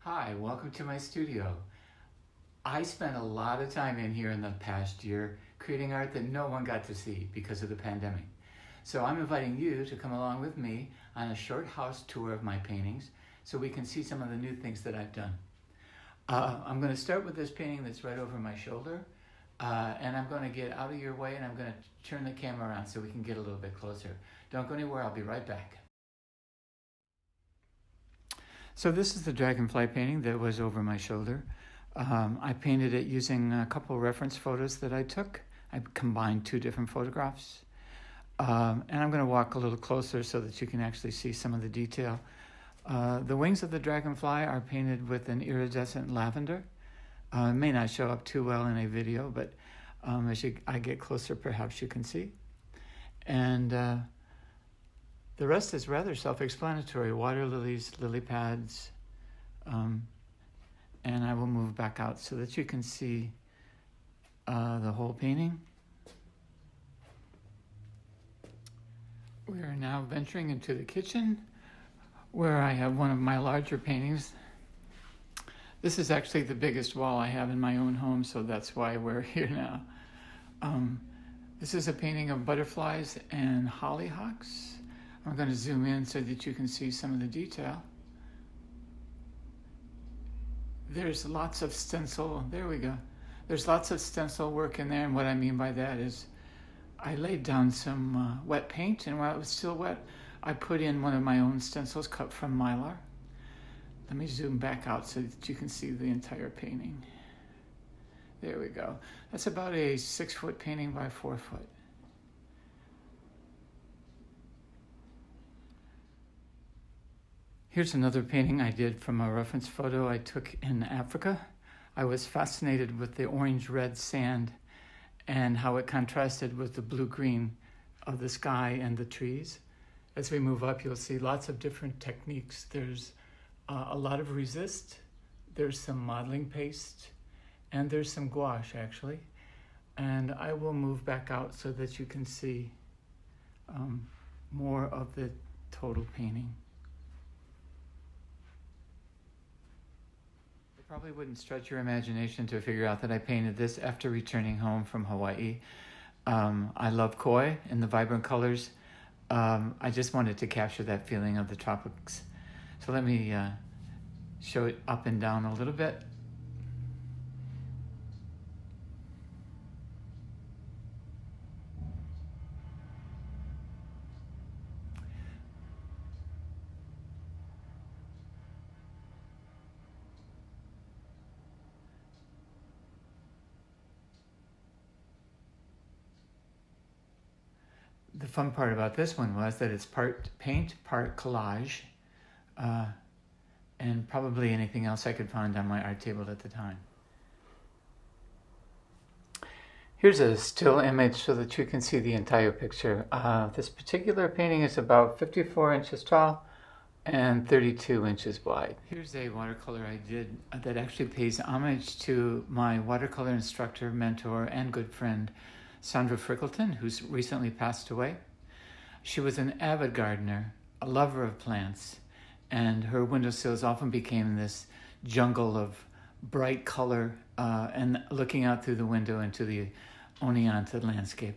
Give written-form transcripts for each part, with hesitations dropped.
Hi, welcome to my studio. I spent a lot of time in here in the past year creating art that no one got to see because of the pandemic. So I'm inviting you to come along with me on a short house tour of my paintings so we can see some of the new things that I've done. I'm going to start with this painting that's right over my shoulder, and I'm going to get out of your way and I'm going to turn the camera around so we can get a little bit closer. Don't go anywhere, I'll be right back. So this is the dragonfly painting that was over my shoulder. I painted it using a couple reference photos that I took. I combined two different photographs. And I'm going to walk a little closer so that you can actually see some of the detail. The wings of the dragonfly are painted with an iridescent lavender. It may not show up too well in a video, but as I get closer, perhaps you can see. And the rest is rather self-explanatory. Water lilies, lily pads, and I will move back out so that you can see the whole painting. We are now venturing into the kitchen where I have one of my larger paintings. This is actually the biggest wall I have in my own home, so that's why we're here now. This is a painting of butterflies and hollyhocks. I'm going to zoom in so that you can see some of the detail. There's lots of stencil, there we go. There's lots of stencil work in there, and what I mean by that is I laid down some wet paint, and while it was still wet, I put in one of my own stencils cut from Mylar. Let me zoom back out so that you can see the entire painting. There we go. That's about a 6-foot painting by 4 foot. Here's another painting I did from a reference photo I took in Africa. I was fascinated with the orange-red sand and how it contrasted with the blue-green of the sky and the trees. As we move up, you'll see lots of different techniques. There's a lot of resist, there's some modeling paste, and there's some gouache, actually. And I will move back out so that you can see more of the total painting. Probably wouldn't stretch your imagination to figure out that I painted this after returning home from Hawaii. I love koi and the vibrant colors. I just wanted to capture that feeling of the tropics. So let me show it up and down a little bit. The fun part about this one was that it's part paint, part collage, and probably anything else I could find on my art table at the time. Here's a still image so that you can see the entire picture. This particular painting is about 54 inches tall and 32 inches wide. Here's a watercolor I did that actually pays homage to my watercolor instructor, mentor, and good friend, Sandra Frickleton, who's recently passed away. She was an avid gardener, a lover of plants, and her windowsills often became this jungle of bright color and looking out through the window into the Oneonta landscape.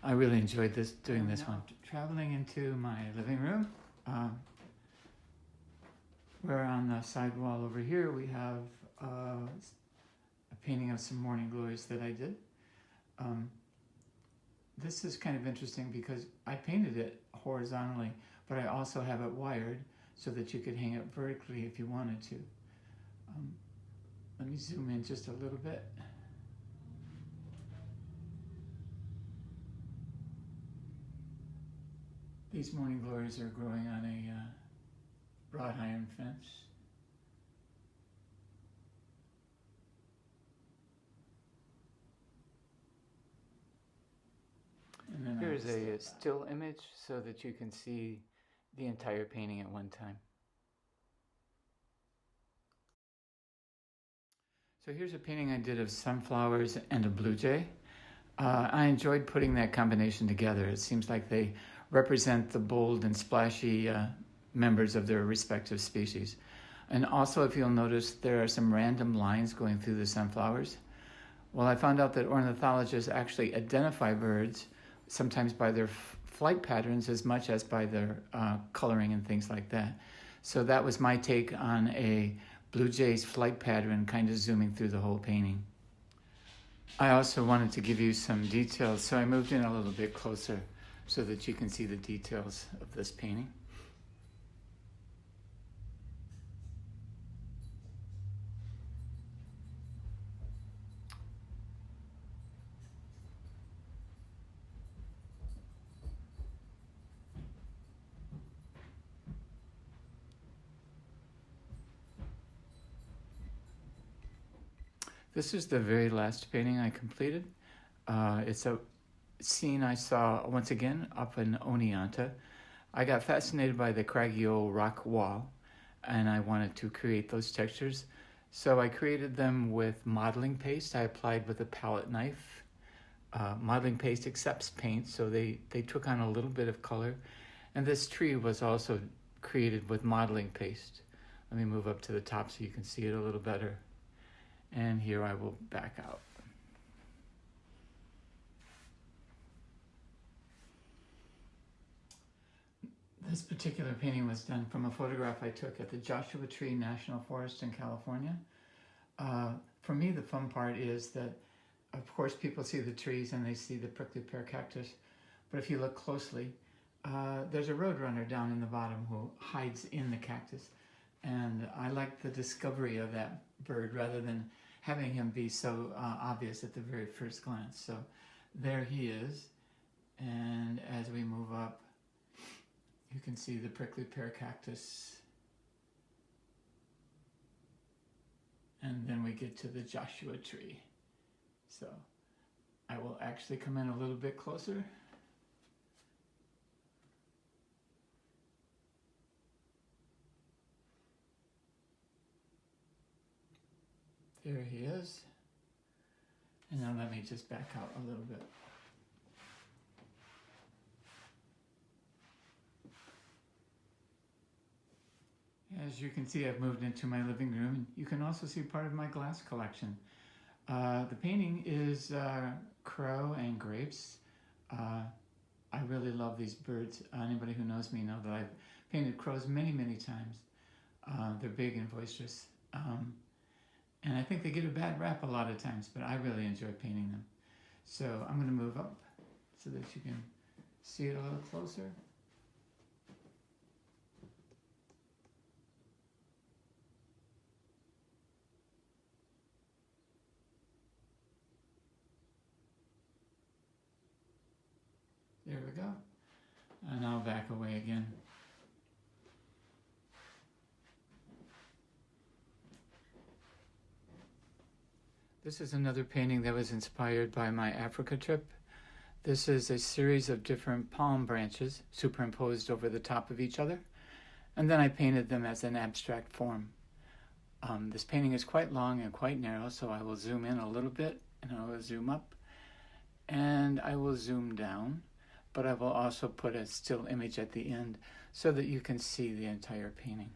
I really enjoyed doing this one. Traveling into my living room, where on the side wall over here we have a painting of some morning glories that I did. This is kind of interesting because I painted it horizontally, but I also have it wired so that you could hang it vertically if you wanted to. Let me zoom in just a little bit. These morning glories are growing on a wrought iron fence. Here's a still image so that you can see the entire painting at one time. So here's a painting I did of sunflowers and a blue jay. I enjoyed putting that combination together. It seems like they represent the bold and splashy members of their respective species. And also, if you'll notice, there are some random lines going through the sunflowers. Well, I found out that ornithologists actually identify birds sometimes by their flight patterns as much as by their coloring and things like that. So that was my take on a blue jay's flight pattern, kind of zooming through the whole painting. I also wanted to give you some details, so I moved in a little bit closer so that you can see the details of this painting. This is the very last painting I completed. It's a scene I saw once again up in Oneonta. I got fascinated by the craggy old rock wall, and I wanted to create those textures. So I created them with modeling paste I applied with a palette knife. Modeling paste accepts paint, so they took on a little bit of color. And this tree was also created with modeling paste. Let me move up to the top so you can see it a little better. And here I will back out. This particular painting was done from a photograph I took at the Joshua Tree National Forest in California. For me, the fun part is that, of course, people see the trees and they see the prickly pear cactus. But if you look closely, there's a roadrunner down in the bottom who hides in the cactus. And I like the discovery of that bird rather than having him be so obvious at the very first glance. So there he is. And as we move up, you can see the prickly pear cactus. And then we get to the Joshua tree. So I will actually come in a little bit closer. There he is. And now let me just back out a little bit. As you can see, I've moved into my living room. You can also see part of my glass collection. The painting is crow and grapes. I really love these birds. Anybody who knows me know that I've painted crows many, many times. They're big and boisterous. And I think they get a bad rap a lot of times, but I really enjoy painting them. So I'm going to move up so that you can see it a little closer. There we go. And I'll back away again. This is another painting that was inspired by my Africa trip. This is a series of different palm branches superimposed over the top of each other, and then I painted them as an abstract form. This painting is quite long and quite narrow, so I will zoom in a little bit, and I will zoom up, and I will zoom down, but I will also put a still image at the end so that you can see the entire painting.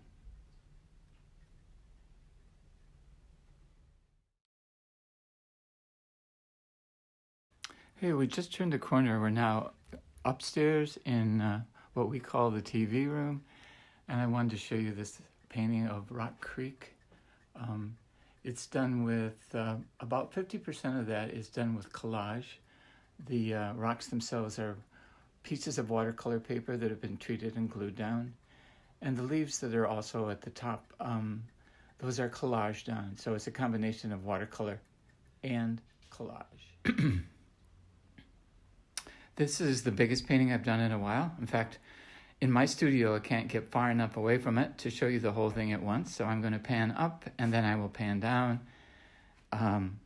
Hey, we just turned a corner. We're now upstairs in what we call the TV room, and I wanted to show you this painting of Rock Creek. It's done with, about 50% of that is done with collage. The rocks themselves are pieces of watercolor paper that have been treated and glued down. And the leaves that are also at the top, those are collaged on. So it's a combination of watercolor and collage. This is the biggest painting I've done in a while. In fact, in my studio, I can't get far enough away from it to show you the whole thing at once. So I'm going to pan up and then I will pan down. And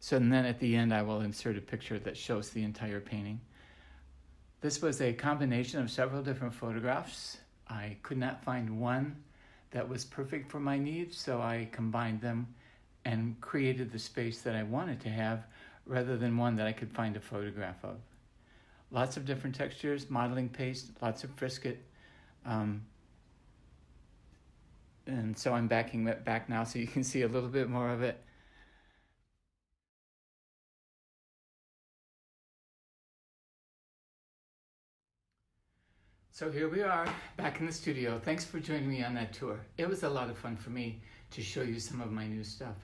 then at the end, I will insert a picture that shows the entire painting. This was a combination of several different photographs. I could not find one that was perfect for my needs, so I combined them and created the space that I wanted to have rather than one that I could find a photograph of. Lots of different textures, modeling paste, lots of frisket. And so I'm backing it back now so you can see a little bit more of it. So here we are back in the studio. Thanks for joining me on that tour. It was a lot of fun for me to show you some of my new stuff.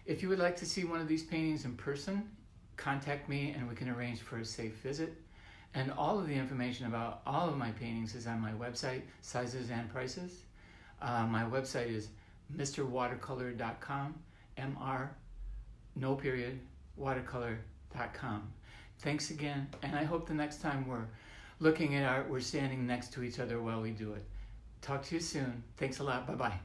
If you would like to see one of these paintings in person, contact me and we can arrange for a safe visit. And all of the information about all of my paintings is on my website, sizes and prices. My website is mrwatercolor.com, MR, no period, watercolor.com. Thanks again, and I hope the next time we're looking at art, we're standing next to each other while we do it. Talk to you soon. Thanks a lot. Bye-bye.